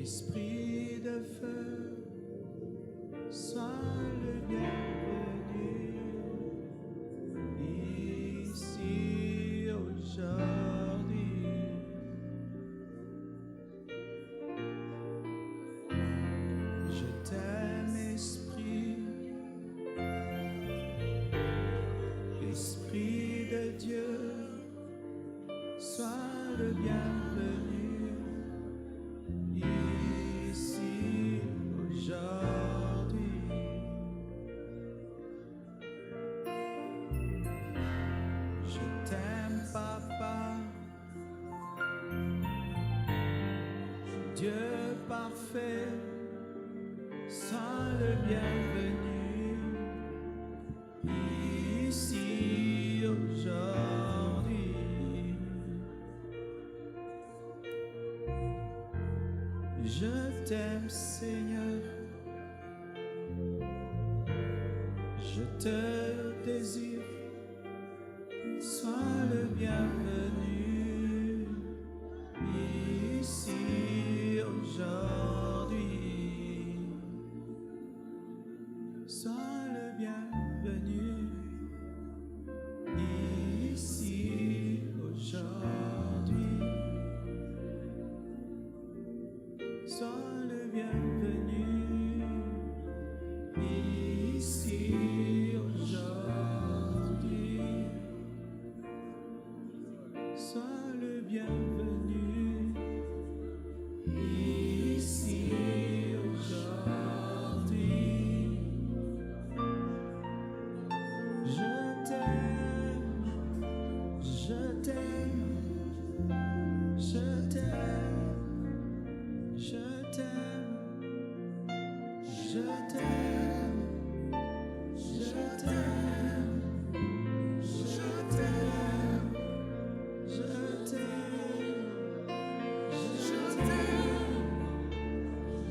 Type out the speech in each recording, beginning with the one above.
Esprit de feu, sois le bienvenu ici aujourd'hui. Je t'aime, Esprit de Dieu, sois le bienvenu ici aujourd'hui. Je t'aime, Papa, Dieu parfait, sois le bienvenu ici aujourd'hui. Je t'aime, Seigneur, je te désire, sois le bienvenu ici aujourd'hui. Sois le bienvenu ici aujourd'hui. Sois le bienvenu ici aujourd'hui. Sois le bienvenu ici aujourd'hui. Je t'aime, je t'aime, je t'aime, je t'aime, je t'aime, je t'aime, je t'aime, je t'aime, je t'aime,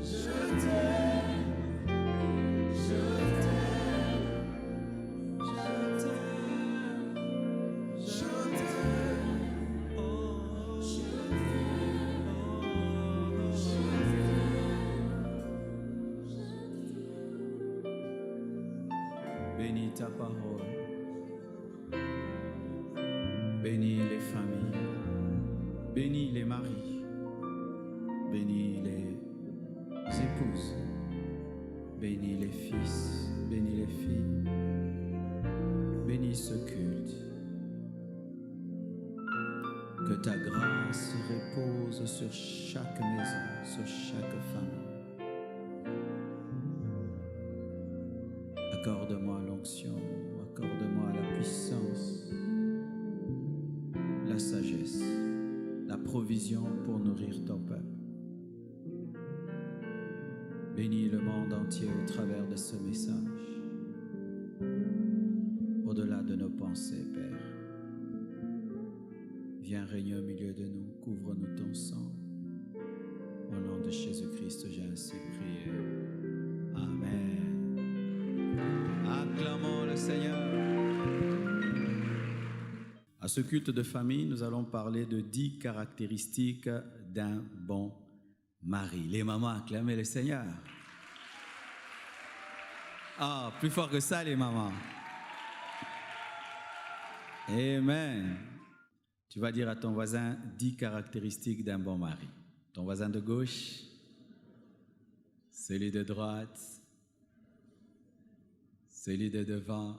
je t'aime, je t'aime, je t'aime, oh, je t'aime, bénis ta parole, bénis les familles, bénis les maris, bénis les épouses, bénis les fils, bénis les filles, bénis ce culte. Que ta grâce repose sur chaque maison, sur chaque famille. Accorde-moi l'onction, accorde-moi la puissance, la sagesse, la provision pour nourrir ton peuple. Bénis le monde entier au travers de ce message, au-delà de nos pensées, Père. Viens régner au milieu de nous, couvre-nous ton sang. Au nom de Jésus-Christ, j'ai ainsi prié. Amen. Acclamons le Seigneur. À ce culte de famille, nous allons parler de 10 caractéristiques d'un bon mari. Les mamans, acclamez le Seigneur. Ah, plus fort que ça, les mamans. Amen. Tu vas dire à ton voisin 10 caractéristiques d'un bon mari. Ton voisin de gauche, celui de droite, celui de devant,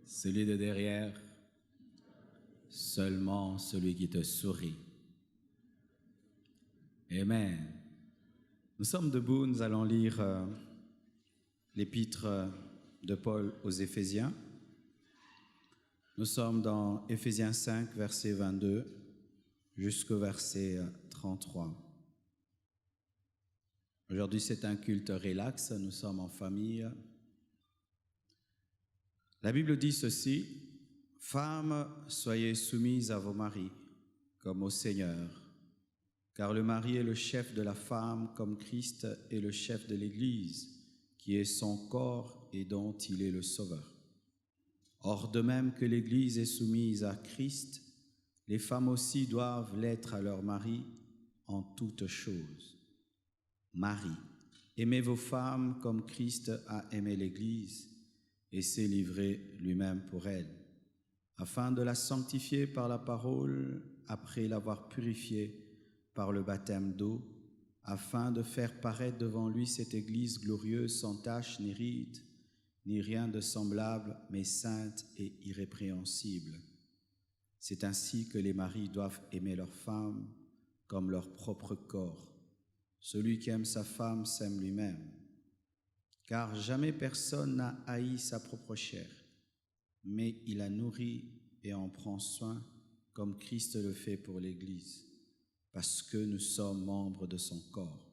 celui de derrière, seulement celui qui te sourit. Amen. Nous sommes debout, nous allons lire l'épître de Paul aux Éphésiens. Nous sommes dans Éphésiens 5, verset 22, jusqu'au verset 33. Aujourd'hui, c'est un culte relax, nous sommes en famille. La Bible dit ceci: « Femmes, soyez soumises à vos maris, comme au Seigneur, car le mari est le chef de la femme, comme Christ est le chef de l'Église, qui est son corps et dont il est le Sauveur. Or, de même que l'Église est soumise à Christ, les femmes aussi doivent l'être à leur mari, en toutes choses. Marie, aimez vos femmes comme Christ a aimé l'Église et s'est livré lui-même pour elle, afin de la sanctifier par la parole, après l'avoir purifiée par le baptême d'eau, afin de faire paraître devant lui cette Église glorieuse, sans tache ni ride, ni rien de semblable, mais sainte et irrépréhensible. C'est ainsi que les maris doivent aimer leurs femmes comme leur propre corps. Celui qui aime sa femme s'aime lui-même, car jamais personne n'a haï sa propre chair, mais il la nourrit et en prend soin, comme Christ le fait pour l'Église, parce que nous sommes membres de son corps.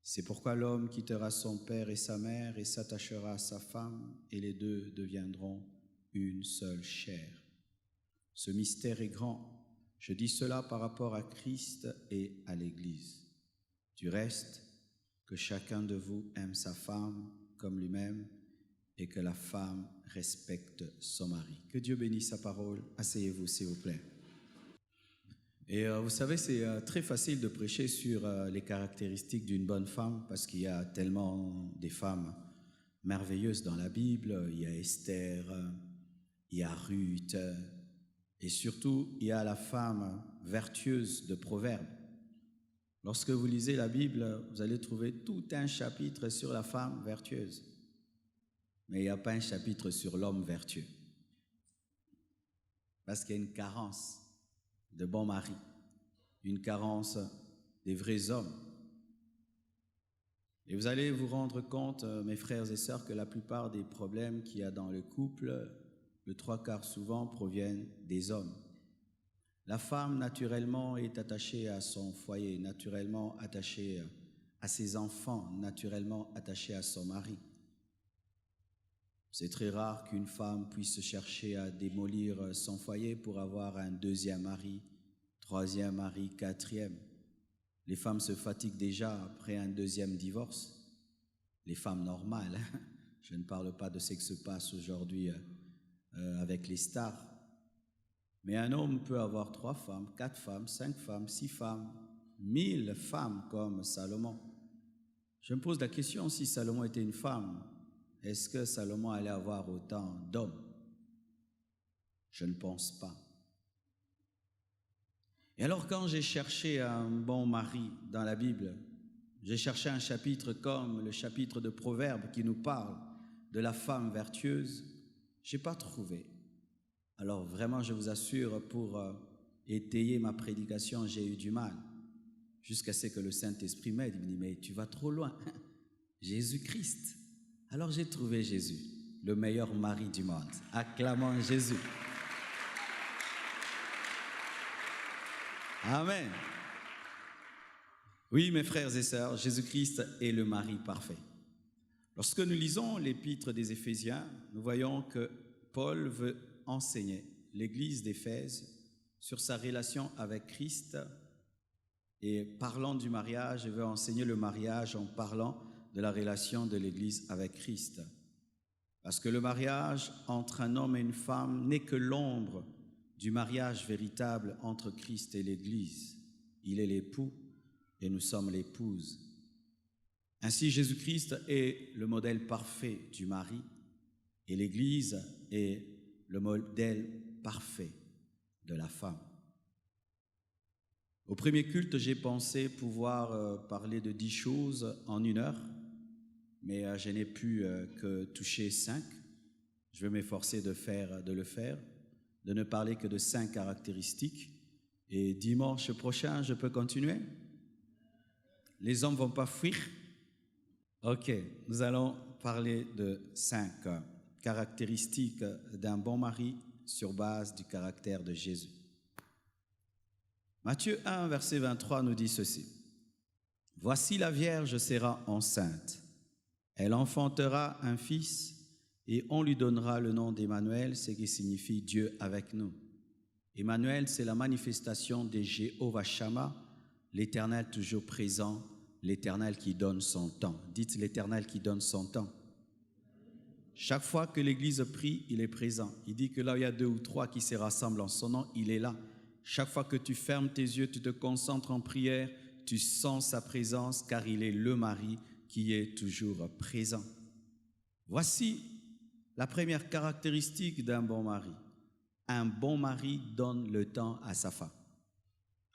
C'est pourquoi l'homme quittera son père et sa mère et s'attachera à sa femme, et les deux deviendront une seule chair. Ce mystère est grand. Je dis cela par rapport à Christ et à l'Église. Du reste, que chacun de vous aime sa femme comme lui-même et que la femme respecte son mari. Que Dieu bénisse sa parole. Asseyez-vous, s'il vous plaît. Et vous savez, c'est très facile de prêcher sur les caractéristiques d'une bonne femme parce qu'il y a tellement des femmes merveilleuses dans la Bible. Il y a Esther, il y a Ruth, et surtout, il y a la femme vertueuse de Proverbes. Lorsque vous lisez la Bible, vous allez trouver tout un chapitre sur la femme vertueuse. Mais il n'y a pas un chapitre sur l'homme vertueux. Parce qu'il y a une carence de bons maris, une carence des vrais hommes. Et vous allez vous rendre compte, mes frères et sœurs, que la plupart des problèmes qu'il y a dans le couple, le 3/4 souvent proviennent des hommes. La femme, naturellement, est attachée à son foyer, naturellement attachée à ses enfants, naturellement attachée à son mari. C'est très rare qu'une femme puisse chercher à démolir son foyer pour avoir un deuxième mari, troisième mari, quatrième. Les femmes se fatiguent déjà après un deuxième divorce. Les femmes normales, hein? Je ne parle pas de ce qui se passe aujourd'hui avec les stars. Mais un homme peut avoir 3 femmes, 4 femmes, 5 femmes, 6 femmes, 1000 femmes comme Salomon. Je me pose la question, si Salomon était une femme, est-ce que Salomon allait avoir autant d'hommes? Je ne pense pas. Et alors quand j'ai cherché un bon mari dans la Bible, j'ai cherché un chapitre comme le chapitre de Proverbes qui nous parle de la femme vertueuse, je n'ai pas trouvé. Alors vraiment, je vous assure, pour étayer ma prédication, j'ai eu du mal. Jusqu'à ce que le Saint-Esprit m'aide, il me dit, mais tu vas trop loin. Jésus-Christ. Alors j'ai trouvé Jésus, le meilleur mari du monde. Acclamons Jésus. Amen. Oui, mes frères et sœurs, Jésus-Christ est le mari parfait. Lorsque nous lisons l'épître des Éphésiens, nous voyons que Paul veut enseigner l'église d'Éphèse sur sa relation avec Christ et parlant du mariage, il veut enseigner le mariage en parlant de la relation de l'église avec Christ. Parce que le mariage entre un homme et une femme n'est que l'ombre du mariage véritable entre Christ et l'église. Il est l'époux et nous sommes l'épouse. Ainsi, Jésus-Christ est le modèle parfait du mari et l'Église est le modèle parfait de la femme. Au premier culte, j'ai pensé pouvoir parler de 10 choses en 1 heure, mais je n'ai pu que toucher 5. Je vais m'efforcer de le faire, de ne parler que de 5 caractéristiques. Et dimanche prochain, je peux continuer? Les hommes ne vont pas fuir? Ok, nous allons parler de 5 caractéristiques d'un bon mari sur base du caractère de Jésus. Matthieu 1, verset 23 nous dit ceci. « Voici la Vierge sera enceinte. Elle enfantera un fils et on lui donnera le nom d'Emmanuel, ce qui signifie Dieu avec nous. Emmanuel, c'est la manifestation de Jéhovah Shammah, l'Éternel toujours présent, l'Éternel qui donne son temps. Dites l'Éternel qui donne son temps. Chaque fois que l'Église prie, il est présent. Il dit que là où il y a 2 ou 3 qui se rassemblent en son nom, il est là. Chaque fois que tu fermes tes yeux, tu te concentres en prière, tu sens sa présence car il est le mari qui est toujours présent. Voici la première caractéristique d'un bon mari. Un bon mari donne le temps à sa femme.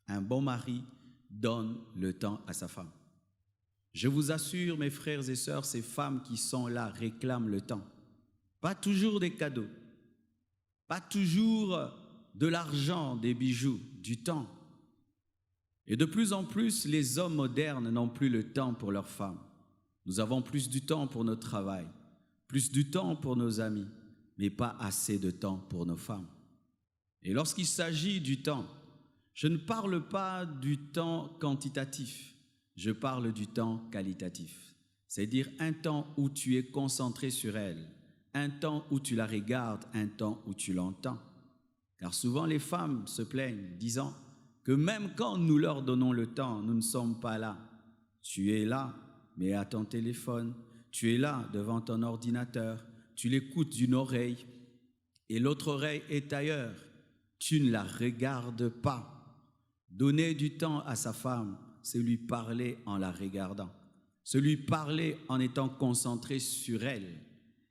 Un bon mari donne le temps à sa femme. Je vous assure, mes frères et sœurs, ces femmes qui sont là réclament le temps. Pas toujours des cadeaux, pas toujours de l'argent, des bijoux, du temps. Et de plus en plus, les hommes modernes n'ont plus le temps pour leurs femmes. Nous avons plus du temps pour notre travail, plus du temps pour nos amis, mais pas assez de temps pour nos femmes. Et lorsqu'il s'agit du temps, je ne parle pas du temps quantitatif, je parle du temps qualitatif. C'est-à-dire un temps où tu es concentré sur elle, un temps où tu la regardes, un temps où tu l'entends. Car souvent les femmes se plaignent, disant que même quand nous leur donnons le temps, nous ne sommes pas là. Tu es là, mais à ton téléphone, tu es là devant ton ordinateur, tu l'écoutes d'une oreille et l'autre oreille est ailleurs. Tu ne la regardes pas. Donner du temps à sa femme, c'est lui parler en la regardant, c'est lui parler en étant concentré sur elle.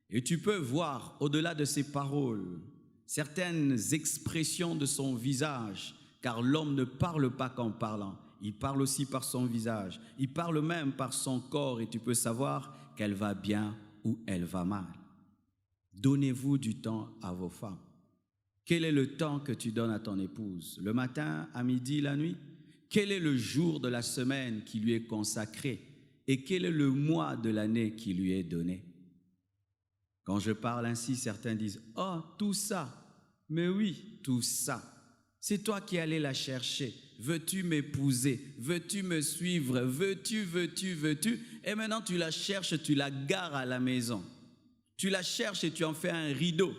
Et tu peux voir, au-delà de ses paroles, certaines expressions de son visage, car l'homme ne parle pas qu'en parlant, il parle aussi par son visage, il parle même par son corps et tu peux savoir qu'elle va bien ou elle va mal. Donnez-vous du temps à vos femmes. Quel est le temps que tu donnes à ton épouse? Le matin, à midi, la nuit? Quel est le jour de la semaine qui lui est consacré? Et quel est le mois de l'année qui lui est donné? Quand je parle ainsi, certains disent « Oh, tout ça !» Mais oui, tout ça. C'est toi qui allais la chercher. Veux-tu m'épouser? Veux-tu me suivre? Veux-tu? Et maintenant, tu la cherches, tu la gares à la maison. Tu la cherches et tu en fais un rideau.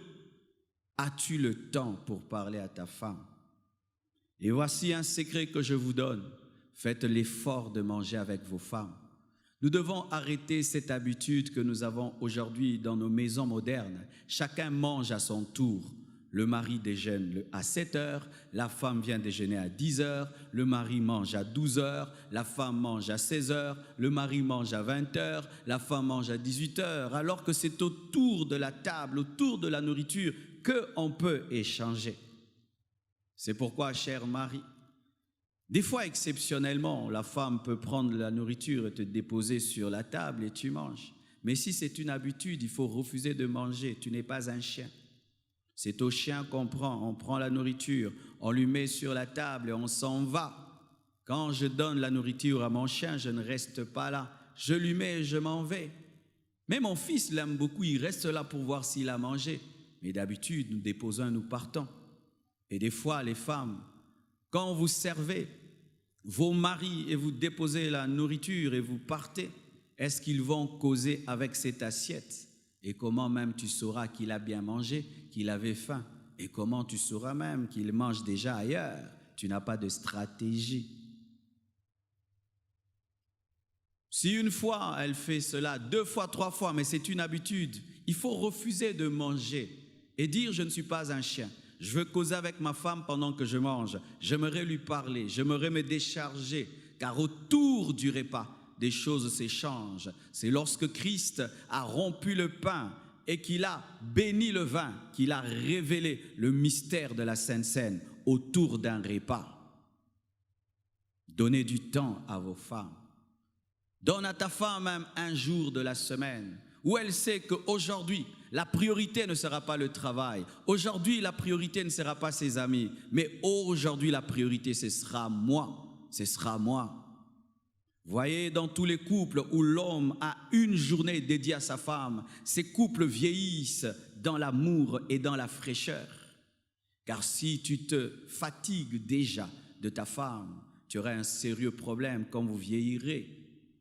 As-tu le temps pour parler à ta femme? Et voici un secret que je vous donne. Faites l'effort de manger avec vos femmes. Nous devons arrêter cette habitude que nous avons aujourd'hui dans nos maisons modernes. Chacun mange à son tour. Le mari déjeune à 7 heures, la femme vient déjeuner à 10 heures, le mari mange à 12 heures, la femme mange à 16 heures, le mari mange à 20 heures, la femme mange à 18 heures, alors que c'est autour de la table, autour de la nourriture, qu'on peut échanger. C'est pourquoi, cher mari, des fois exceptionnellement, la femme peut prendre la nourriture et te déposer sur la table et tu manges. Mais si c'est une habitude, il faut refuser de manger, tu n'es pas un chien. C'est au chien qu'on prend, on prend la nourriture, on lui met sur la table et on s'en va. Quand je donne la nourriture à mon chien, je ne reste pas là, je lui mets et je m'en vais. Mais mon fils l'aime beaucoup, il reste là pour voir s'il a mangé. Mais d'habitude, nous déposons et nous partons. Et des fois, les femmes, quand vous servez vos maris et vous déposez la nourriture et vous partez, est-ce qu'ils vont causer avec cette assiette? Et comment même tu sauras qu'il a bien mangé, qu'il avait faim? Et comment tu sauras même qu'il mange déjà ailleurs? Tu n'as pas de stratégie. Si une fois elle fait cela, 2 fois, 3 fois, mais c'est une habitude, il faut refuser de manger et dire je ne suis pas un chien. Je veux causer avec ma femme pendant que je mange. J'aimerais lui parler, j'aimerais me décharger, car autour du repas, des choses s'échangent. C'est lorsque Christ a rompu le pain et qu'il a béni le vin, qu'il a révélé le mystère de la Sainte Seine autour d'un repas. Donnez du temps à vos femmes. Donne à ta femme même un jour de la semaine où elle sait qu'aujourd'hui, la priorité ne sera pas le travail. Aujourd'hui, la priorité ne sera pas ses amis. Mais aujourd'hui, la priorité, ce sera moi. Ce sera moi. Voyez, dans tous les couples où l'homme a une journée dédiée à sa femme, ces couples vieillissent dans l'amour et dans la fraîcheur. Car si tu te fatigues déjà de ta femme, tu auras un sérieux problème quand vous vieillirez.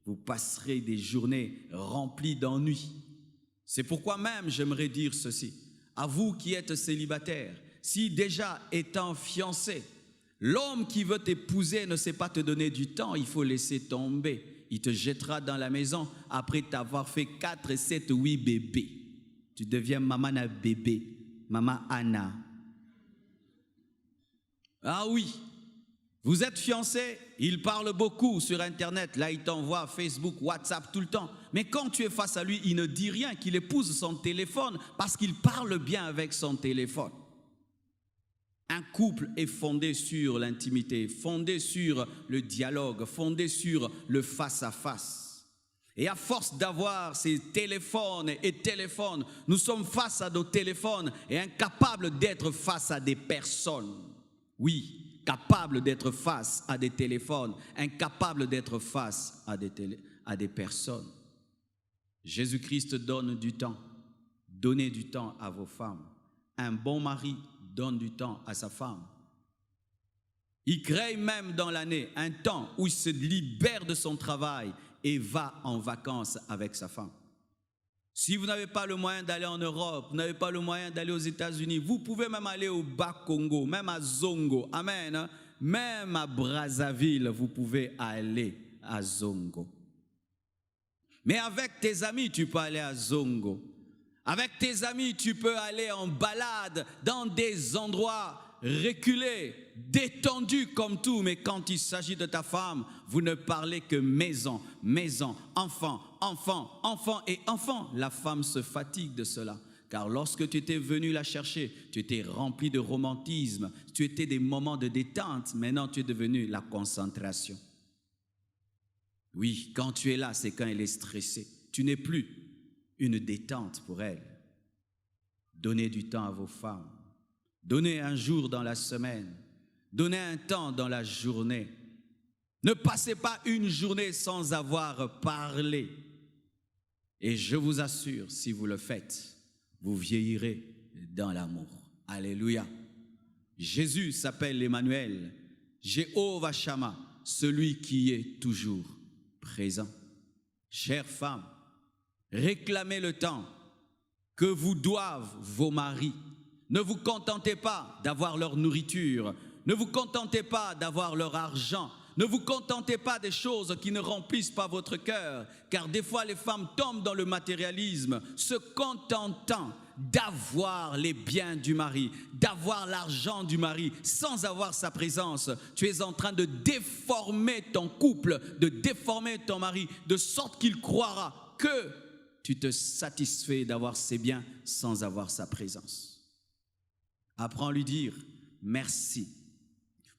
Vous passerez des journées remplies d'ennui. C'est pourquoi même j'aimerais dire ceci. À vous qui êtes célibataires, si déjà étant fiancé, l'homme qui veut t'épouser ne sait pas te donner du temps, il faut laisser tomber. Il te jettera dans la maison après t'avoir fait 4, 7, 8 bébés. Tu deviens maman à bébé, maman Anna. Ah oui, vous êtes fiancé, il parle beaucoup sur Internet, là il t'envoie Facebook, WhatsApp tout le temps. Mais quand tu es face à lui, il ne dit rien, qu'il épouse son téléphone parce qu'il parle bien avec son téléphone. Un couple est fondé sur l'intimité, fondé sur le dialogue, fondé sur le face-à-face. Et à force d'avoir ces téléphones et téléphones, nous sommes face à nos téléphones et incapables d'être face à des personnes. Oui. Capable d'être face à des téléphones, incapable d'être face à des personnes. Jésus-Christ donne du temps. Donnez du temps à vos femmes. Un bon mari donne du temps à sa femme. Il crée même dans l'année un temps où il se libère de son travail et va en vacances avec sa femme. Si vous n'avez pas le moyen d'aller en Europe, vous n'avez pas le moyen d'aller aux États-Unis, vous pouvez même aller au Bas-Congo, même à Zongo, amen, même à Brazzaville, vous pouvez aller à Zongo. Mais avec tes amis, tu peux aller à Zongo. Avec tes amis, tu peux aller en balade dans des endroits reculés, détendus comme tout. Mais quand il s'agit de ta femme, vous ne parlez que maison, maison, enfant, enfant, enfant et enfant. La femme se fatigue de cela. Car lorsque tu étais venu la chercher, tu étais rempli de romantisme. Tu étais des moments de détente. Maintenant, tu es devenu la concentration. Oui, quand tu es là, c'est quand elle est stressée. Tu n'es plus une détente pour elle. Donnez du temps à vos femmes. Donnez un jour dans la semaine. Donnez un temps dans la journée. Ne passez pas une journée sans avoir parlé. Et je vous assure, si vous le faites, vous vieillirez dans l'amour. Alléluia. Jésus s'appelle Emmanuel, Jéhovah Shammah, celui qui est toujours présent. Chères femmes, réclamez le temps que vous doivent vos maris. Ne vous contentez pas d'avoir leur nourriture. Ne vous contentez pas d'avoir leur argent. Ne vous contentez pas des choses qui ne remplissent pas votre cœur. Car des fois, les femmes tombent dans le matérialisme, se contentant d'avoir les biens du mari, d'avoir l'argent du mari, sans avoir sa présence. Tu es en train de déformer ton couple, de déformer ton mari, de sorte qu'il croira que tu te satisfais d'avoir ses biens sans avoir sa présence. Apprends à lui dire merci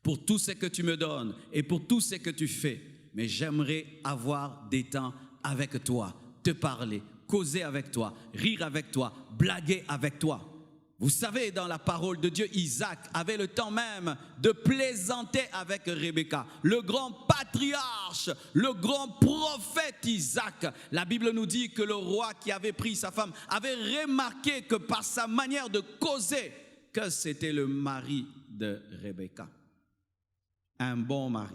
pour tout ce que tu me donnes et pour tout ce que tu fais. Mais j'aimerais avoir des temps avec toi, te parler, causer avec toi, rire avec toi, blaguer avec toi. Vous savez, dans la parole de Dieu, Isaac avait le temps même de plaisanter avec Rebecca, le grand patriarche, le grand prophète Isaac. La Bible nous dit que le roi qui avait pris sa femme avait remarqué que par sa manière de causer, que c'était le mari de Rebecca. Un bon mari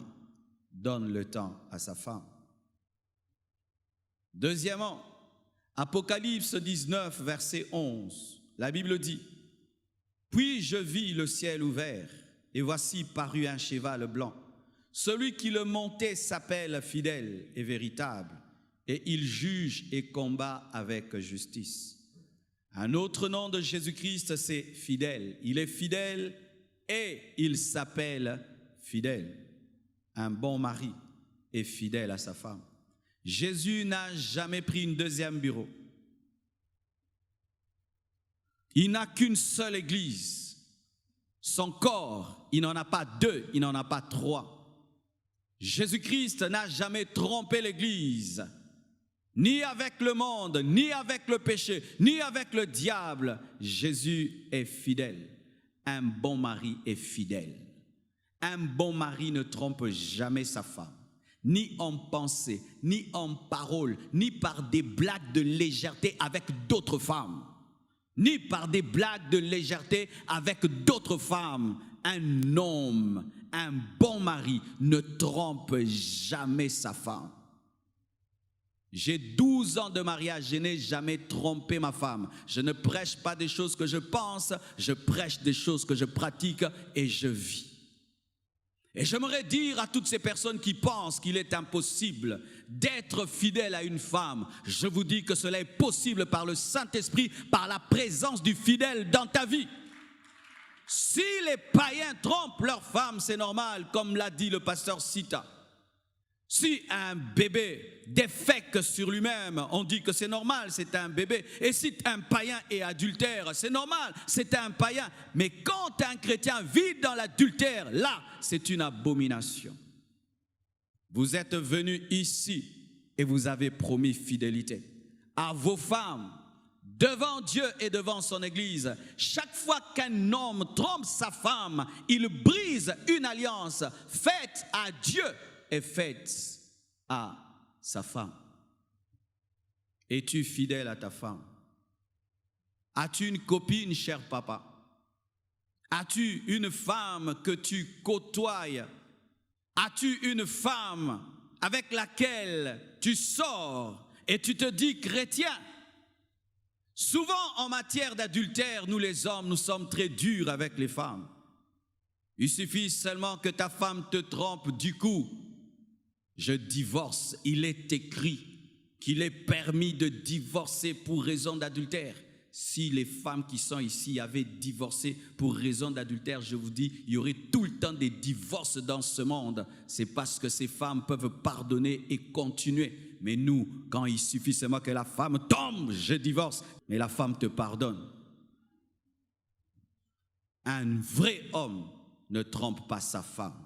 donne le temps à sa femme. Deuxièmement, Apocalypse 19, verset 11, la Bible dit: puis je vis le ciel ouvert, et voici parut un cheval blanc. Celui qui le montait s'appelle fidèle et véritable, et il juge et combat avec justice. Un autre nom de Jésus-Christ, c'est fidèle. Il est fidèle et il s'appelle fidèle. Un bon mari est fidèle à sa femme. Jésus n'a jamais pris une deuxième bureau. Il n'a qu'une seule église. Son corps, il n'en a pas deux, il n'en a pas trois. Jésus-Christ n'a jamais trompé l'église. Ni avec le monde, ni avec le péché, ni avec le diable. Jésus est fidèle. Un bon mari est fidèle. Un bon mari ne trompe jamais sa femme, ni en pensée, ni en parole, ni par des blagues de légèreté avec d'autres femmes, ni par des blagues de légèreté avec d'autres femmes. Un homme, un bon mari ne trompe jamais sa femme. J'ai 12 ans de mariage, je n'ai jamais trompé ma femme. Je ne prêche pas des choses que je pense, je prêche des choses que je pratique et je vis. Et j'aimerais dire à toutes ces personnes qui pensent qu'il est impossible d'être fidèle à une femme, je vous dis que cela est possible par le Saint-Esprit, par la présence du fidèle dans ta vie. Si les païens trompent leurs femmes, c'est normal, comme l'a dit le pasteur Sita. Si un bébé défèque sur lui-même, on dit que c'est normal, c'est un bébé. Et si un païen est adultère, c'est normal, c'est un païen. Mais quand un chrétien vit dans l'adultère, là, c'est une abomination. Vous êtes venus ici et vous avez promis fidélité à vos femmes, devant Dieu et devant son Église. Chaque fois qu'un homme trompe sa femme, il brise une alliance faite à Dieu et faite à sa femme. Es-tu fidèle à ta femme? As-tu une copine, cher papa? As-tu une femme que tu côtoies? As-tu une femme avec laquelle tu sors et tu te dis chrétien? Souvent en matière d'adultère, nous les hommes, nous sommes très durs avec les femmes. Il suffit seulement que ta femme te trompe, du coup, je divorce. Il est écrit qu'il est permis de divorcer pour raison d'adultère. Si les femmes qui sont ici avaient divorcé pour raison d'adultère, je vous dis, il y aurait tout le temps des divorces dans ce monde. C'est parce que ces femmes peuvent pardonner et continuer. Mais nous, quand il suffit seulement que la femme tombe, je divorce. Mais la femme te pardonne. Un vrai homme ne trompe pas sa femme.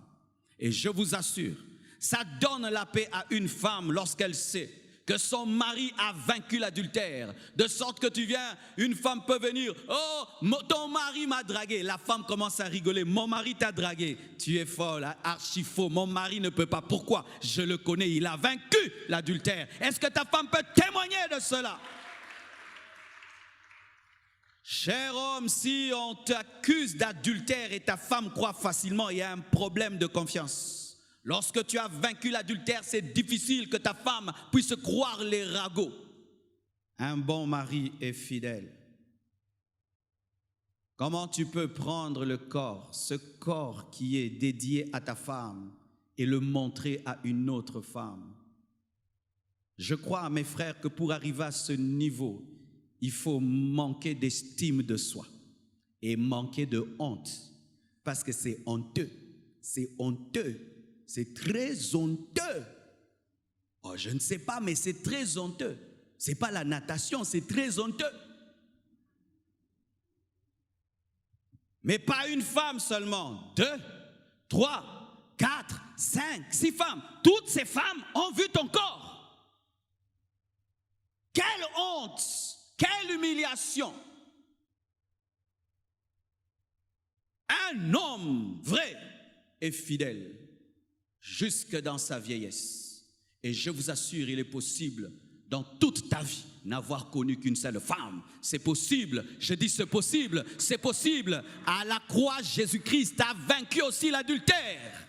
Et je vous assure, ça donne la paix à une femme lorsqu'elle sait que son mari a vaincu l'adultère. De sorte que tu viens, une femme peut venir, oh, ton mari m'a dragué. La femme commence à rigoler, mon mari t'a dragué. Tu es folle, archi faux, mon mari ne peut pas. Pourquoi? Je le connais, il a vaincu l'adultère. Est-ce que ta femme peut témoigner de cela? Cher homme, si on t'accuse d'adultère et ta femme croit facilement, il y a un problème de confiance. Lorsque tu as vaincu l'adultère, c'est difficile que ta femme puisse croire les ragots. Un bon mari est fidèle. Comment tu peux prendre le corps, ce corps qui est dédié à ta femme, et le montrer à une autre femme? Je crois, mes frères, que pour arriver à ce niveau, il faut manquer d'estime de soi et manquer de honte. Parce que c'est honteux. C'est honteux. C'est très honteux. Oh, je ne sais pas, mais c'est très honteux. Ce n'est pas la natation, c'est très honteux. Mais pas une femme seulement. 2, 3, 4, 5, 6 femmes. Toutes ces femmes ont vu ton corps. Quelle honte! Quelle humiliation! Un homme vrai et fidèle jusque dans sa vieillesse. Et je vous assure, il est possible dans toute ta vie n'avoir connu qu'une seule femme. C'est possible, je dis c'est possible, c'est possible. À la croix, Jésus-Christ a vaincu aussi l'adultère.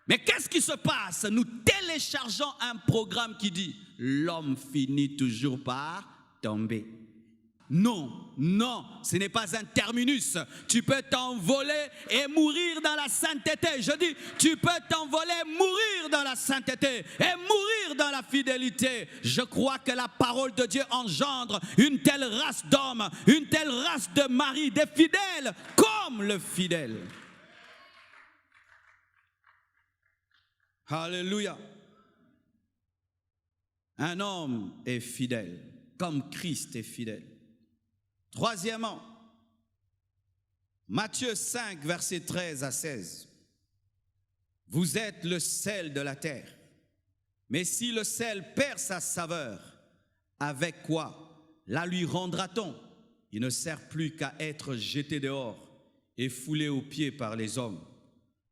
Mais qu'est-ce qui se passe? Nous téléchargeons un programme qui dit l'homme finit toujours par tomber. Non, non, ce n'est pas un terminus. Tu peux t'envoler et mourir dans la sainteté. Je dis, tu peux t'envoler, mourir dans la sainteté et mourir dans la fidélité. Je crois que la parole de Dieu engendre une telle race d'hommes, une telle race de maris, des fidèles comme le fidèle. Alléluia. Un homme est fidèle comme Christ est fidèle. Troisièmement, Matthieu 5, versets 13 à 16. Vous êtes le sel de la terre. Mais si le sel perd sa saveur, avec quoi la lui rendra-t-on? Il ne sert plus qu'à être jeté dehors et foulé aux pieds par les hommes.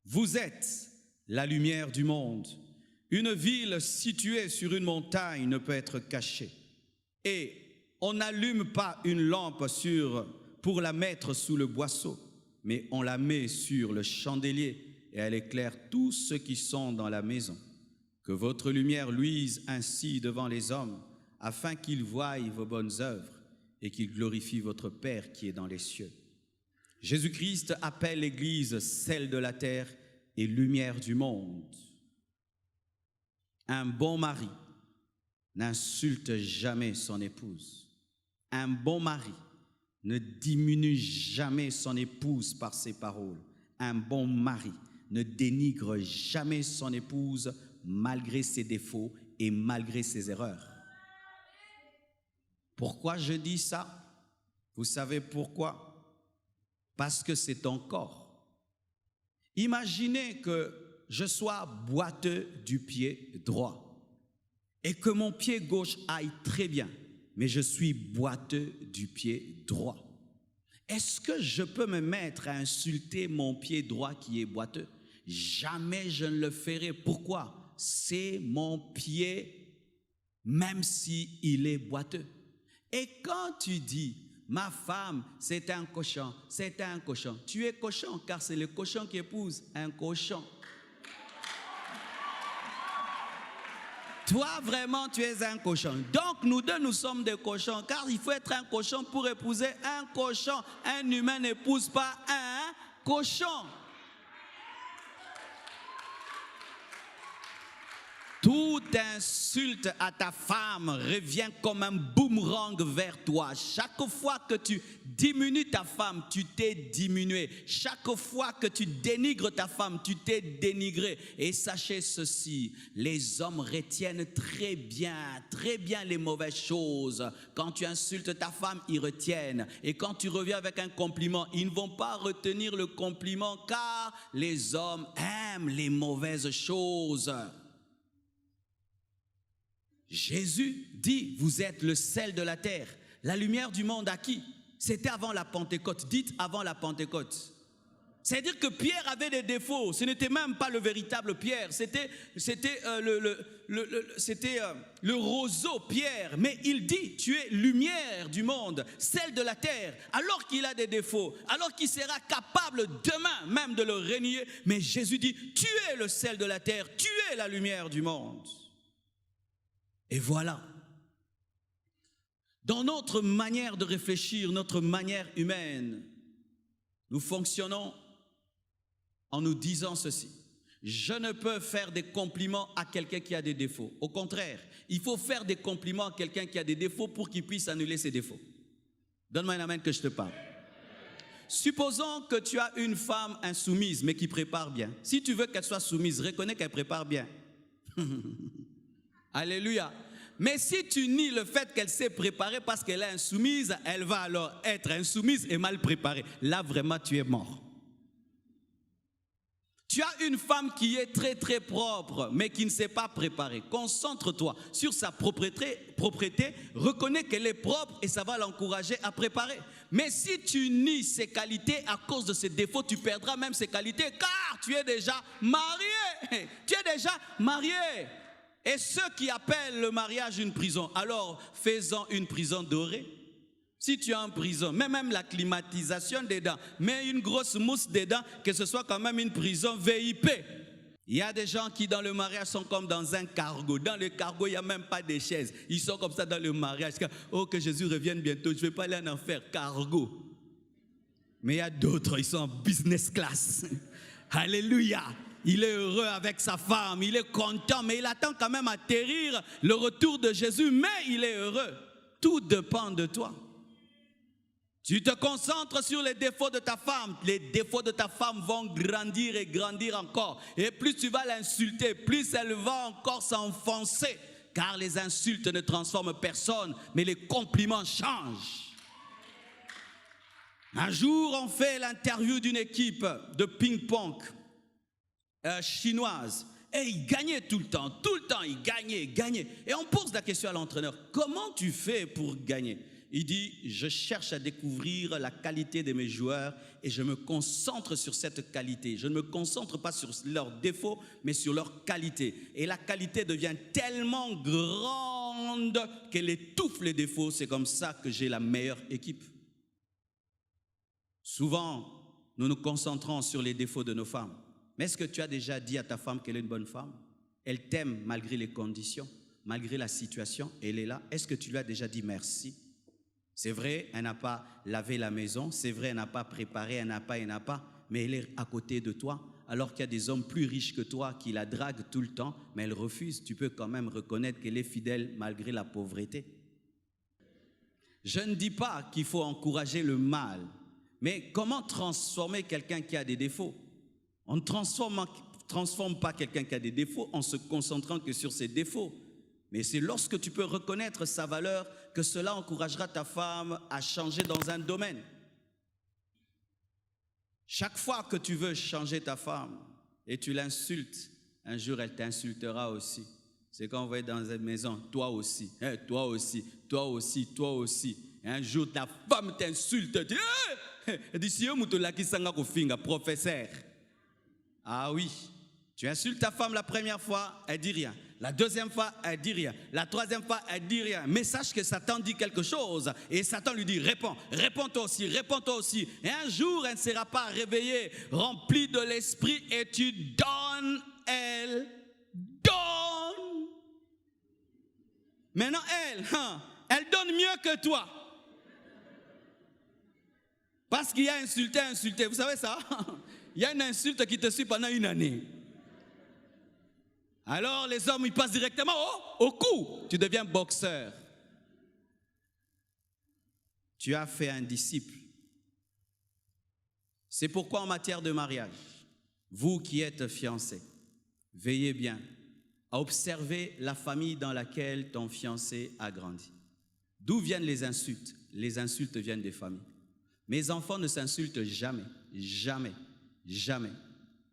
Vous êtes la lumière du monde. Une ville située sur une montagne ne peut être cachée. Et on n'allume pas une lampe pour la mettre sous le boisseau, mais on la met sur le chandelier et elle éclaire tous ceux qui sont dans la maison. Que votre lumière luise ainsi devant les hommes, afin qu'ils voient vos bonnes œuvres et qu'ils glorifient votre Père qui est dans les cieux. Jésus-Christ appelle l'Église sel de la terre et lumière du monde. Un bon mari n'insulte jamais son épouse. Un bon mari ne diminue jamais son épouse par ses paroles. Un bon mari ne dénigre jamais son épouse malgré ses défauts et malgré ses erreurs. Pourquoi je dis ça? Vous savez pourquoi? Parce que c'est ton corps. Imaginez que je sois boiteux du pied droit et que mon pied gauche aille très bien, mais je suis boiteux du pied droit. Est-ce que je peux me mettre à insulter mon pied droit qui est boiteux? Jamais je ne le ferai. Pourquoi? C'est mon pied, même s'il est boiteux. Et quand tu dis, ma femme, c'est un cochon, tu es cochon, car c'est le cochon qui épouse un cochon. Toi, vraiment, tu es un cochon. Donc, nous deux, nous sommes des cochons, car il faut être un cochon pour épouser un cochon. Un humain n'épouse pas un cochon. Toute insulte à ta femme revient comme un boomerang vers toi. Chaque fois que tu diminues ta femme, tu t'es diminué. Chaque fois que tu dénigres ta femme, tu t'es dénigré. Et sachez ceci, les hommes retiennent très bien les mauvaises choses. Quand tu insultes ta femme, ils retiennent. Et quand tu reviens avec un compliment, ils ne vont pas retenir le compliment car les hommes aiment les mauvaises choses. Jésus dit, vous êtes le sel de la terre, la lumière du monde à qui? C'était avant la Pentecôte. Dites avant la Pentecôte. C'est-à-dire que Pierre avait des défauts. Ce n'était même pas le véritable Pierre. C'était le roseau Pierre. Mais il dit, tu es lumière du monde, sel de la terre, alors qu'il a des défauts, alors qu'il sera capable demain même de le renier. Mais Jésus dit, tu es le sel de la terre, tu es la lumière du monde. Et voilà, dans notre manière de réfléchir, notre manière humaine, nous fonctionnons en nous disant ceci. Je ne peux faire des compliments à quelqu'un qui a des défauts. Au contraire, il faut faire des compliments à quelqu'un qui a des défauts pour qu'il puisse annuler ses défauts. Donne-moi un amen que je te parle. Supposons que tu as une femme insoumise mais qui prépare bien. Si tu veux qu'elle soit soumise, reconnais qu'elle prépare bien. Alléluia. Mais si tu nies le fait qu'elle s'est préparée parce qu'elle est insoumise, elle va alors être insoumise et mal préparée. Là, vraiment, tu es mort. Tu as une femme qui est très très propre, mais qui ne s'est pas préparée. Concentre-toi sur sa propreté, reconnais qu'elle est propre et ça va l'encourager à préparer. Mais si tu nies ses qualités à cause de ses défauts, tu perdras même ses qualités car tu es déjà marié. Tu es déjà marié. Et ceux qui appellent le mariage une prison, alors fais-en une prison dorée. Si tu es en prison, même la climatisation dedans, mets une grosse mousse dedans, que ce soit quand même une prison VIP. Il y a des gens qui dans le mariage sont comme dans un cargo. Dans le cargo, il n'y a même pas de chaises. Ils sont comme ça dans le mariage. Oh, que Jésus revienne bientôt, je ne vais pas aller en enfer. Cargo. Mais il y a d'autres, ils sont en business class. Alléluia. Il est heureux avec sa femme, il est content, mais il attend quand même atterrir le retour de Jésus, mais il est heureux. Tout dépend de toi. Tu te concentres sur les défauts de ta femme, les défauts de ta femme vont grandir et grandir encore. Et plus tu vas l'insulter, plus elle va encore s'enfoncer. Car les insultes ne transforment personne, mais les compliments changent. Un jour, on fait l'interview d'une équipe de ping-pong chinoise. Et il gagnait tout le temps, il gagnait. Et on pose la question à l'entraîneur, comment tu fais pour gagner? Il dit, je cherche à découvrir la qualité de mes joueurs et je me concentre sur cette qualité. Je ne me concentre pas sur leurs défauts, mais sur leur qualité. Et la qualité devient tellement grande qu'elle étouffe les défauts. C'est comme ça que j'ai la meilleure équipe. Souvent, nous nous concentrons sur les défauts de nos femmes. Mais est-ce que tu as déjà dit à ta femme qu'elle est une bonne femme? Elle t'aime malgré les conditions, malgré la situation, elle est là. Est-ce que tu lui as déjà dit merci? C'est vrai, elle n'a pas lavé la maison, c'est vrai, elle n'a pas préparé, elle n'a pas, mais elle est à côté de toi, alors qu'il y a des hommes plus riches que toi qui la draguent tout le temps, mais elle refuse. Tu peux quand même reconnaître qu'elle est fidèle malgré la pauvreté. Je ne dis pas qu'il faut encourager le mal, mais comment transformer quelqu'un qui a des défauts? On ne transforme pas quelqu'un qui a des défauts en se concentrant que sur ses défauts. Mais c'est lorsque tu peux reconnaître sa valeur que cela encouragera ta femme à changer dans un domaine. Chaque fois que tu veux changer ta femme et tu l'insultes, un jour elle t'insultera aussi. C'est quand on va être dans une maison, toi aussi, toi aussi, toi aussi, toi aussi. Et un jour ta femme t'insulte, elle dit, professeur. Ah oui, tu insultes ta femme la première fois, elle dit rien. La deuxième fois, elle dit rien. La troisième fois, elle dit rien. Mais sache que Satan dit quelque chose. Et Satan lui dit, réponds, réponds toi aussi, réponds toi aussi. Et un jour, elle ne sera pas réveillée, remplie de l'esprit, et tu donnes, elle donne. Maintenant, elle donne mieux que toi. Parce qu'il y a insulté. Vous savez ça? Il y a une insulte qui te suit pendant une année. Alors les hommes, ils passent directement au cou. Tu deviens boxeur. Tu as fait un disciple. C'est pourquoi en matière de mariage, vous qui êtes fiancés, veillez bien à observer la famille dans laquelle ton fiancé a grandi. D'où viennent les insultes? Les insultes viennent des familles. Mes enfants ne s'insultent jamais, jamais, jamais.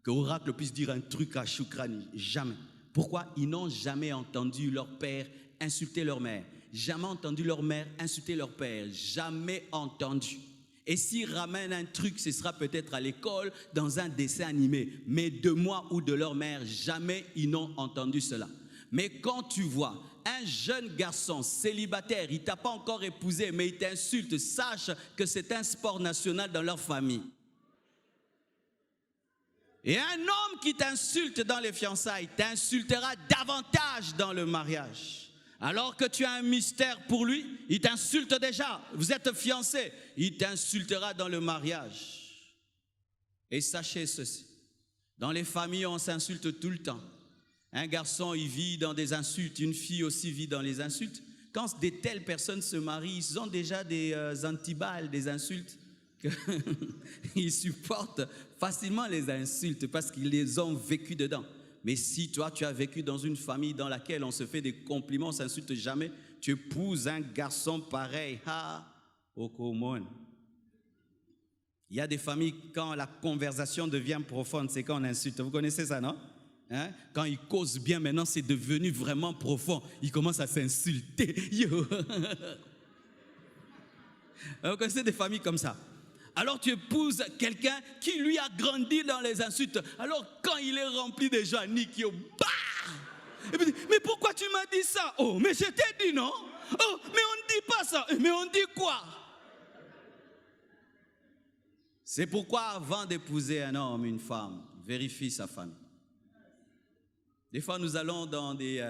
Que Oracle puisse dire un truc à Choukrani, jamais. Pourquoi? Ils n'ont jamais entendu leur père insulter leur mère. Jamais entendu leur mère insulter leur père. Jamais entendu. Et s'ils ramènent un truc, ce sera peut-être à l'école, dans un dessin animé. Mais de moi ou de leur mère, jamais ils n'ont entendu cela. Mais quand tu vois un jeune garçon célibataire, il ne t'a pas encore épousé, mais il t'insulte, sache que c'est un sport national dans leur famille. Et un homme qui t'insulte dans les fiançailles t'insultera davantage dans le mariage. Alors que tu as un mystère pour lui, il t'insulte déjà. Vous êtes fiancés, il t'insultera dans le mariage. Et sachez ceci, dans les familles, on s'insulte tout le temps. Un garçon, il vit dans des insultes, une fille aussi vit dans les insultes. Quand de telles personnes se marient, ils ont déjà des antiballes, des insultes. Ils supportent facilement les insultes parce qu'ils les ont vécues dedans. Mais si toi, tu as vécu dans une famille dans laquelle on se fait des compliments, on ne s'insulte jamais, tu épouses un garçon pareil. Il y a des familles, quand la conversation devient profonde, c'est quand on insulte. Vous connaissez ça, non? Hein? Quand ils causent bien, maintenant, c'est devenu vraiment profond. Ils commencent à s'insulter. Vous connaissez des familles comme ça? Alors tu épouses quelqu'un qui lui a grandi dans les insultes. Alors quand il est rempli de joie, Nikio, bah! Et puis, mais pourquoi tu m'as dit ça? Oh, mais je t'ai dit non? Oh, mais on ne dit pas ça. Mais on dit quoi? C'est pourquoi avant d'épouser un homme, une femme, vérifie sa famille. Des fois nous allons dans des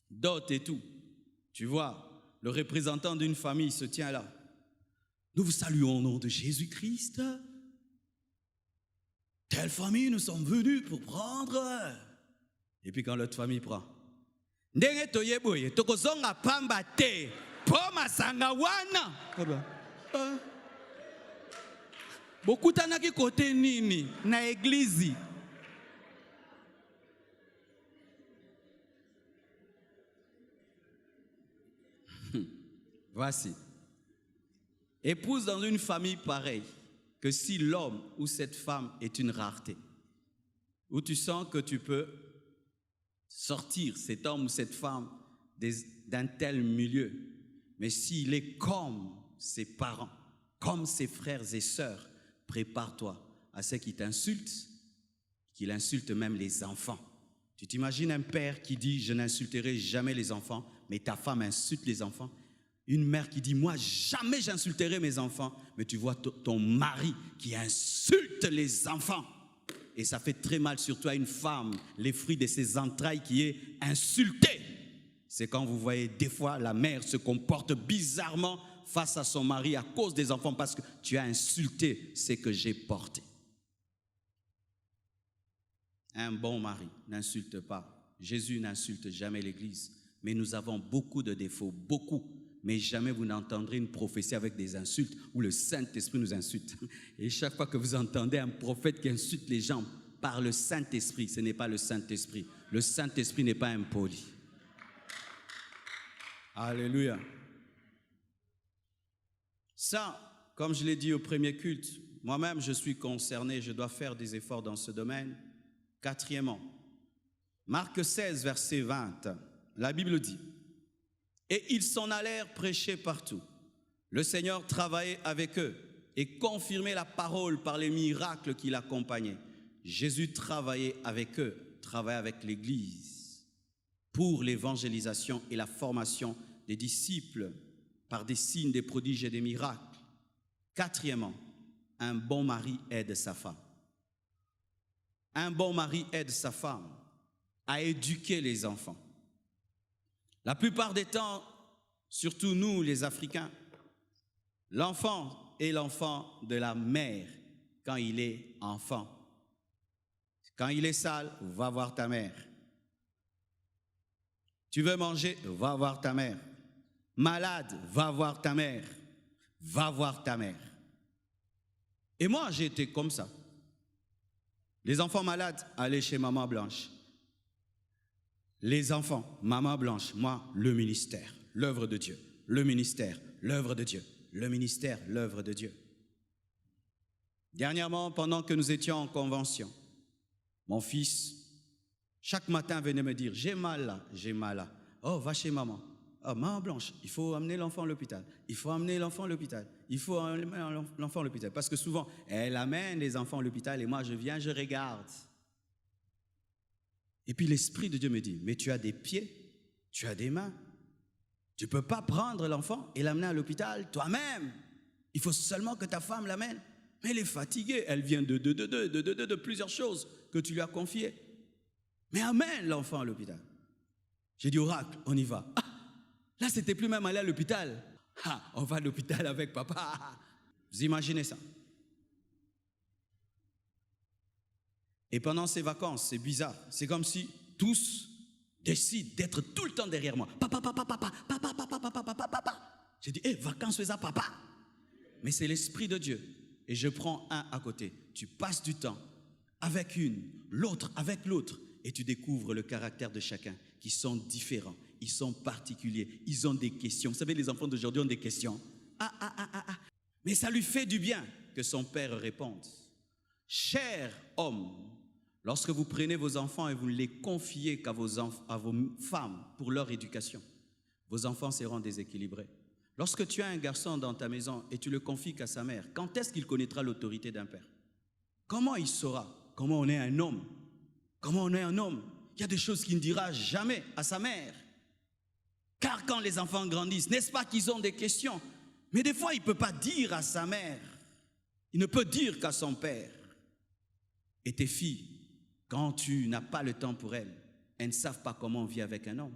dots et tout. Tu vois, le représentant d'une famille se tient là. Nous vous saluons au nom de Jésus-Christ. Telle famille, nous sommes venus pour prendre. Et puis quand l'autre famille prend. Beaucoup tanaki côté nini na église. Voici. Épouse dans une famille pareille que si l'homme ou cette femme est une rareté, où tu sens que tu peux sortir cet homme ou cette femme d'un tel milieu, mais s'il est comme ses parents, comme ses frères et sœurs, prépare-toi à ce qui t'insulte, qu'il insulte même les enfants. Tu t'imagines un père qui dit « je n'insulterai jamais les enfants », mais ta femme insulte les enfants. Une mère qui dit, moi, jamais j'insulterai mes enfants. Mais tu vois ton mari qui insulte les enfants. Et ça fait très mal, surtout à une femme, les fruits de ses entrailles qui est insultée. C'est quand vous voyez des fois la mère se comporte bizarrement face à son mari à cause des enfants parce que tu as insulté ce que j'ai porté. Un bon mari n'insulte pas. Jésus n'insulte jamais l'Église. Mais nous avons beaucoup de défauts, beaucoup. mais jamais vous n'entendrez une prophétie avec des insultes où le Saint-Esprit nous insulte. Et chaque fois que vous entendez un prophète qui insulte les gens par le Saint-Esprit, ce n'est pas le Saint-Esprit. Le Saint-Esprit n'est pas impoli. Alléluia. Ça, comme je l'ai dit au premier culte, moi-même je suis concerné, je dois faire des efforts dans ce domaine. Quatrièmement, Marc 16, verset 20, la Bible dit: « Et ils s'en allèrent prêcher partout. Le Seigneur travaillait avec eux et confirmait la parole par les miracles qui l'accompagnaient. » Jésus travaillait avec eux, travaillait avec l'Église pour l'évangélisation et la formation des disciples par des signes, des prodiges et des miracles. Quatrièmement, un bon mari aide sa femme. Un bon mari aide sa femme à éduquer les enfants. La plupart des temps, surtout nous les Africains, l'enfant est l'enfant de la mère quand il est enfant. Quand il est sale, va voir ta mère. Tu veux manger, va voir ta mère. Malade, va voir ta mère. Va voir ta mère. Et moi, j'ai été comme ça. Les enfants malades, allez chez Maman Blanche. Les enfants, Maman Blanche, moi, le ministère, l'œuvre de Dieu. Le ministère, l'œuvre de Dieu. Le ministère, l'œuvre de Dieu. Dernièrement, pendant que nous étions en convention, mon fils, chaque matin, venait me dire: j'ai mal là, j'ai mal là. Oh, va chez maman. Oh, Maman Blanche, il faut amener l'enfant à l'hôpital. Il faut amener l'enfant à l'hôpital. Il faut amener l'enfant à l'hôpital. Parce que souvent, elle amène les enfants à l'hôpital et moi, je viens, je regarde. Et puis l'Esprit de Dieu me dit: mais tu as des pieds, tu as des mains. Tu ne peux pas prendre l'enfant et l'amener à l'hôpital toi-même. Il faut seulement que ta femme l'amène. Mais elle est fatiguée, elle vient de plusieurs choses que tu lui as confiées. Mais amène l'enfant à l'hôpital. J'ai dit: oracle, on y va. Ah, là, c'était plus même aller à l'hôpital. Ah, on va à l'hôpital avec papa. Vous imaginez ça? Et pendant ces vacances, c'est bizarre. C'est comme si tous décident d'être tout le temps derrière moi. Papa, papa, papa, papa, papa, papa, papa, papa. J'ai dit: hé, vacances, fais ça, papa. Mais c'est l'Esprit de Dieu. Et je prends un à côté. Tu passes du temps avec une, l'autre avec l'autre. Et tu découvres le caractère de chacun, qui sont différents, ils sont particuliers, ils ont des questions. Vous savez, les enfants d'aujourd'hui ont des questions. Mais ça lui fait du bien que son père réponde. Cher homme, lorsque vous prenez vos enfants et vous ne les confiez qu'à vos femmes pour leur éducation, vos enfants seront déséquilibrés. Lorsque tu as un garçon dans ta maison et tu le confies qu'à sa mère, quand est-ce qu'il connaîtra l'autorité d'un père? Comment il saura comment on est un homme? Comment on est un homme? Il y a des choses qu'il ne dira jamais à sa mère. Car quand les enfants grandissent, n'est-ce pas qu'ils ont des questions? Mais des fois, il ne peut pas dire à sa mère. Il ne peut dire qu'à son père. Et tes filles, quand tu n'as pas le temps pour elles, elles ne savent pas comment on vit avec un homme.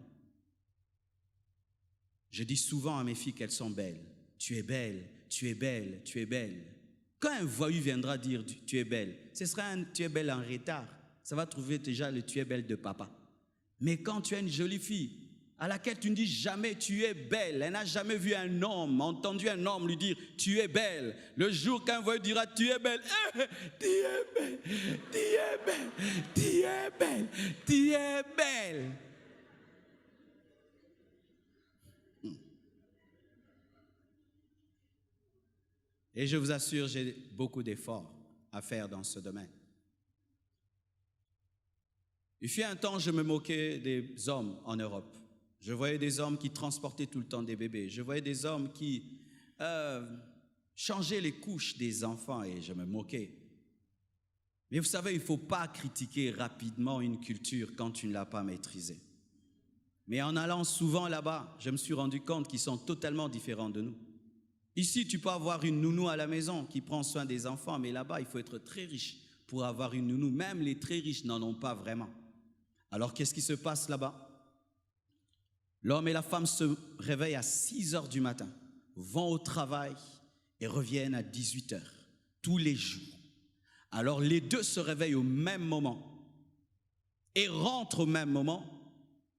Je dis souvent à mes filles qu'elles sont belles. Tu es belle, tu es belle, tu es belle. Quand un voyou viendra dire tu es belle, ce sera un tu es belle en retard. Ça va trouver déjà le tu es belle de papa. Mais quand tu es une jolie fille à laquelle tu ne dis jamais tu es belle, elle n'a jamais vu un homme, entendu un homme lui dire tu es belle. Le jour qu'un voyou dira tu es belle, tu es belle, tu es belle, tu es belle, tu es belle. Et je vous assure, j'ai beaucoup d'efforts à faire dans ce domaine. Il fut un temps, je me moquais des hommes en Europe. Je voyais des hommes qui transportaient tout le temps des bébés. Je voyais des hommes qui changeaient les couches des enfants et je me moquais. Mais vous savez, il ne faut pas critiquer rapidement une culture quand tu ne l'as pas maîtrisée. Mais en allant souvent là-bas, je me suis rendu compte qu'ils sont totalement différents de nous. Ici, tu peux avoir une nounou à la maison qui prend soin des enfants, mais là-bas, il faut être très riche pour avoir une nounou. Même les très riches n'en ont pas vraiment. Alors, qu'est-ce qui se passe là-bas? L'homme et la femme se réveillent à 6 heures du matin, vont au travail et reviennent à 18 heures, tous les jours. Alors, les deux se réveillent au même moment et rentrent au même moment.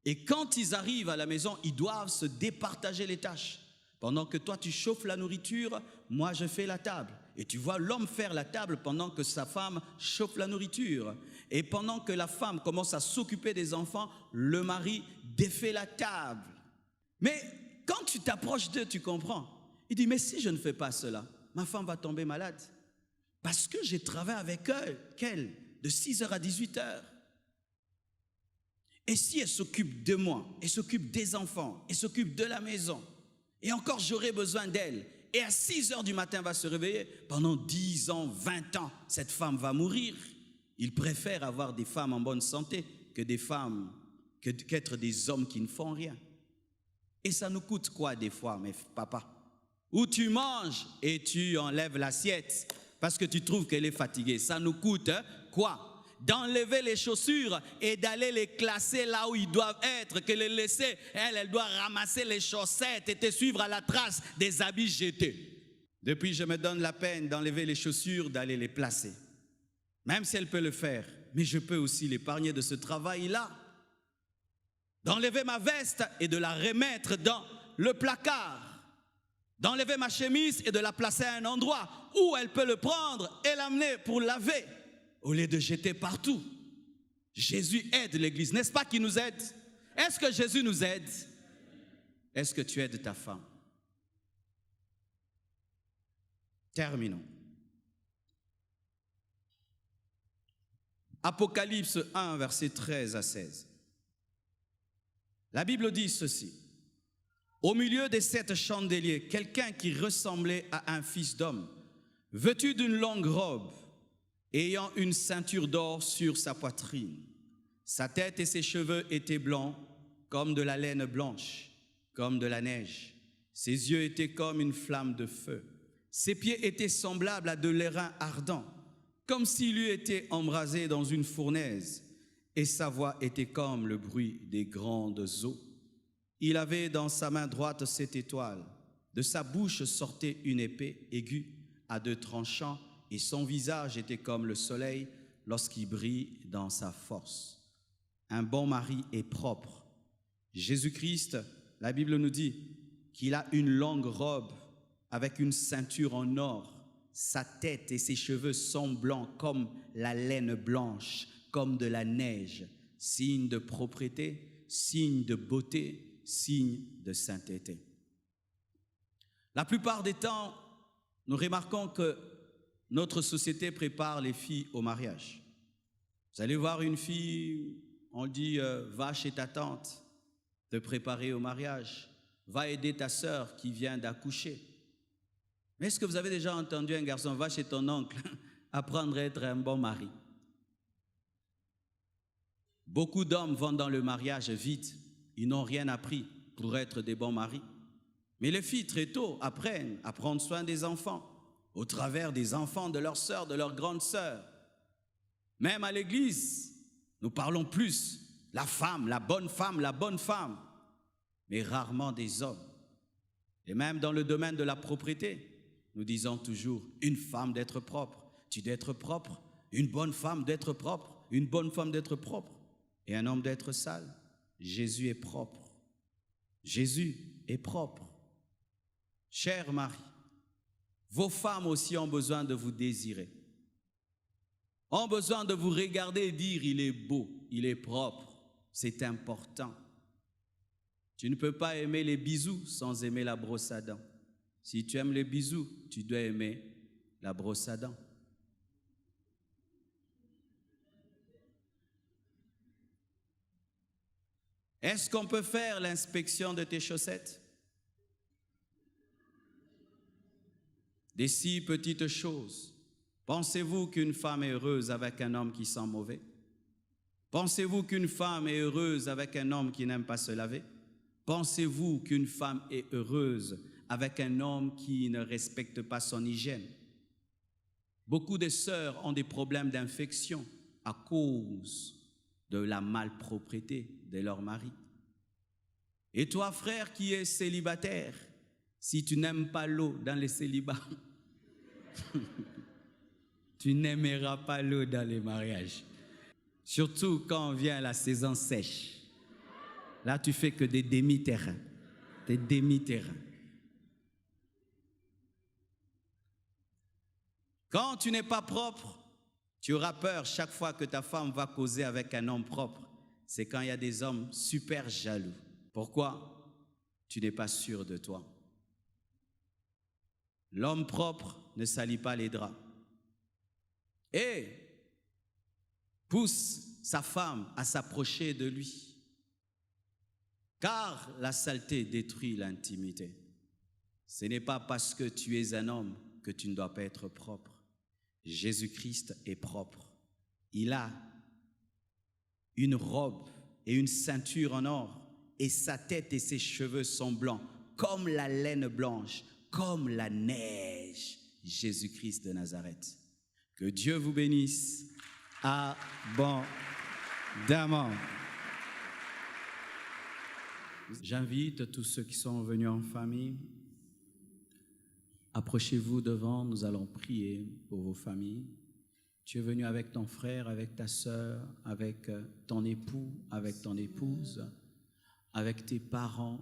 Et quand ils arrivent à la maison, ils doivent se départager les tâches. Pendant que toi, tu chauffes la nourriture, moi, je fais la table. Et tu vois l'homme faire la table pendant que sa femme chauffe la nourriture. Et pendant que la femme commence à s'occuper des enfants, le mari défait la table. Mais quand tu t'approches d'eux, tu comprends. Il dit, mais si je ne fais pas cela, ma femme va tomber malade. Parce que j'ai travaillé avec elle de 6h à 18h. Et si elle s'occupe de moi, elle s'occupe des enfants, elle s'occupe de la maison, et encore j'aurai besoin d'elle, et à 6h du matin va se réveiller, pendant 10 ans, 20 ans, cette femme va mourir. Il préfère avoir des femmes en bonne santé que des femmes, qu'être des hommes qui ne font rien. Et ça nous coûte quoi des fois, mes papas? Où tu manges et tu enlèves l'assiette parce que tu trouves qu'elle est fatiguée. Ça nous coûte quoi? D'enlever les chaussures et d'aller les classer là où ils doivent être, que les laisser, elle doit ramasser les chaussettes et te suivre à la trace des habits jetés. Depuis, je me donne la peine d'enlever les chaussures, d'aller les placer. Même si elle peut le faire, mais je peux aussi l'épargner de ce travail-là. D'enlever ma veste et de la remettre dans le placard. D'enlever ma chemise et de la placer à un endroit où elle peut le prendre et l'amener pour laver. Au lieu de jeter partout. Jésus aide l'Église. N'est-ce pas qu'il nous aide? Est-ce que Jésus nous aide? Est-ce que tu aides ta femme? Terminons. Apocalypse 1, versets 13 à 16. La Bible dit ceci. Au milieu des 7 chandeliers, quelqu'un qui ressemblait à un fils d'homme, vêtu d'une longue robe, ayant une ceinture d'or sur sa poitrine. Sa tête et ses cheveux étaient blancs, comme de la laine blanche, comme de la neige. Ses yeux étaient comme une flamme de feu. Ses pieds étaient semblables à de l'airain ardent, comme s'il eût été embrasé dans une fournaise, et sa voix était comme le bruit des grandes eaux. Il avait dans sa main droite 7 étoiles. De sa bouche sortait une épée aiguë à 2 tranchants, et son visage était comme le soleil lorsqu'il brille dans sa force. Un bon mari est propre. Jésus-Christ, la Bible nous dit qu'il a une longue robe avec une ceinture en or. Sa tête et ses cheveux sont blancs comme la laine blanche, comme de la neige, signe de propreté, signe de beauté, signe de sainteté. La plupart des temps, nous remarquons que notre société prépare les filles au mariage. Vous allez voir une fille, on dit va chez ta tante te préparer au mariage, va aider ta sœur qui vient d'accoucher. Mais est-ce que vous avez déjà entendu un garçon va chez ton oncle apprendre à être un bon mari? Beaucoup d'hommes vont dans le mariage vite, ils n'ont rien appris pour être des bons maris. Mais les filles très tôt apprennent à prendre soin des enfants, au travers des enfants de leurs sœurs, de leurs grandes sœurs. Même à l'église, nous parlons plus la femme, la bonne femme, mais rarement des hommes. Et même dans le domaine de la propreté, nous disons toujours une femme d'être propre, tu dois être propre, une bonne femme d'être propre, une bonne femme d'être propre, et un homme d'être sale. Jésus est propre. Jésus est propre. Cher mari, vos femmes aussi ont besoin de vous désirer, ont besoin de vous regarder et dire il est beau, il est propre, c'est important. Tu ne peux pas aimer les bisous sans aimer la brosse à dents. Si tu aimes les bisous, tu dois aimer la brosse à dents. Est-ce qu'on peut faire l'inspection de tes chaussettes? Des si petites choses. Pensez-vous qu'une femme est heureuse avec un homme qui sent mauvais? Pensez-vous qu'une femme est heureuse avec un homme qui n'aime pas se laver? Pensez-vous qu'une femme est heureuse avec un homme qui ne respecte pas son hygiène? Beaucoup de sœurs ont des problèmes d'infection à cause de la malpropreté de leur mari. Et toi, frère qui es célibataire, si tu n'aimes pas l'eau dans les célibats, tu n'aimeras pas l'eau dans les mariages. Surtout quand vient la saison sèche. Là, tu fais que des demi-terrains. Des demi-terrains. Quand tu n'es pas propre, tu auras peur chaque fois que ta femme va causer avec un homme propre. C'est quand il y a des hommes super jaloux. Pourquoi? Tu n'es pas sûr de toi. L'homme propre ne salit pas les draps. Et pousse sa femme à s'approcher de lui. Car la saleté détruit l'intimité. Ce n'est pas parce que tu es un homme que tu ne dois pas être propre. Jésus-Christ est propre. Il a une robe et une ceinture en or, et sa tête et ses cheveux sont blancs, comme la laine blanche, comme la neige. Jésus-Christ de Nazareth. Que Dieu vous bénisse abondamment. J'invite tous ceux qui sont venus en famille. Approchez-vous devant, nous allons prier pour vos familles. Tu es venu avec ton frère, avec ta sœur, avec ton époux, avec ton épouse, avec tes parents,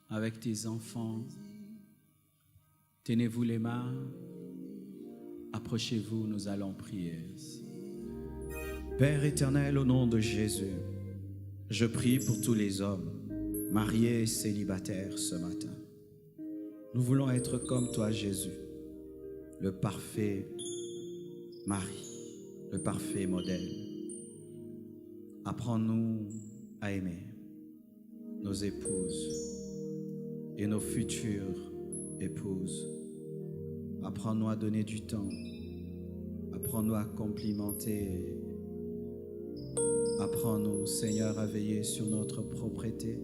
avec tes enfants. Tenez-vous les mains, approchez-vous, nous allons prier. Père éternel, au nom de Jésus, je prie pour tous les hommes, mariés et célibataires ce matin. Nous voulons être comme toi, Jésus, le parfait mari, le parfait modèle. Apprends-nous à aimer nos épouses et nos futures épouses. Apprends-nous à donner du temps. Apprends-nous à complimenter. Apprends-nous, Seigneur, à veiller sur notre propreté.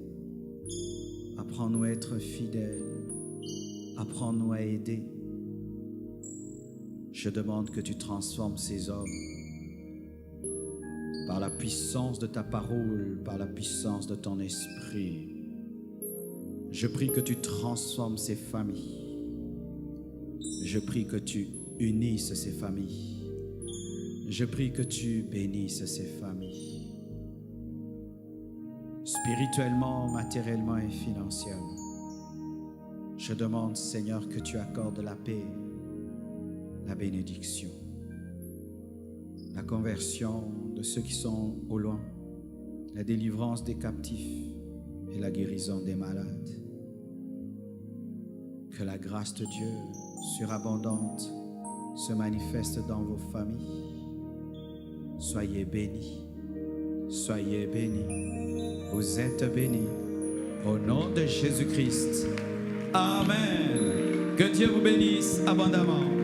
Apprends-nous à être fidèles. Apprends-nous à aider. Je demande que tu transformes ces hommes par la puissance de ta parole, par la puissance de ton esprit. Je prie que tu transformes ces familles. Je prie que tu unisses ces familles. Je prie que tu bénisses ces familles. Spirituellement, matériellement et financièrement. Je demande, Seigneur, que tu accordes la paix, la bénédiction, la conversion de ceux qui sont au loin, la délivrance des captifs et la guérison des malades. Que la grâce de Dieu surabondante se manifeste dans vos familles. Soyez bénis, soyez bénis, vous êtes bénis. Au nom de Jésus-Christ. Amen. Que Dieu vous bénisse abondamment.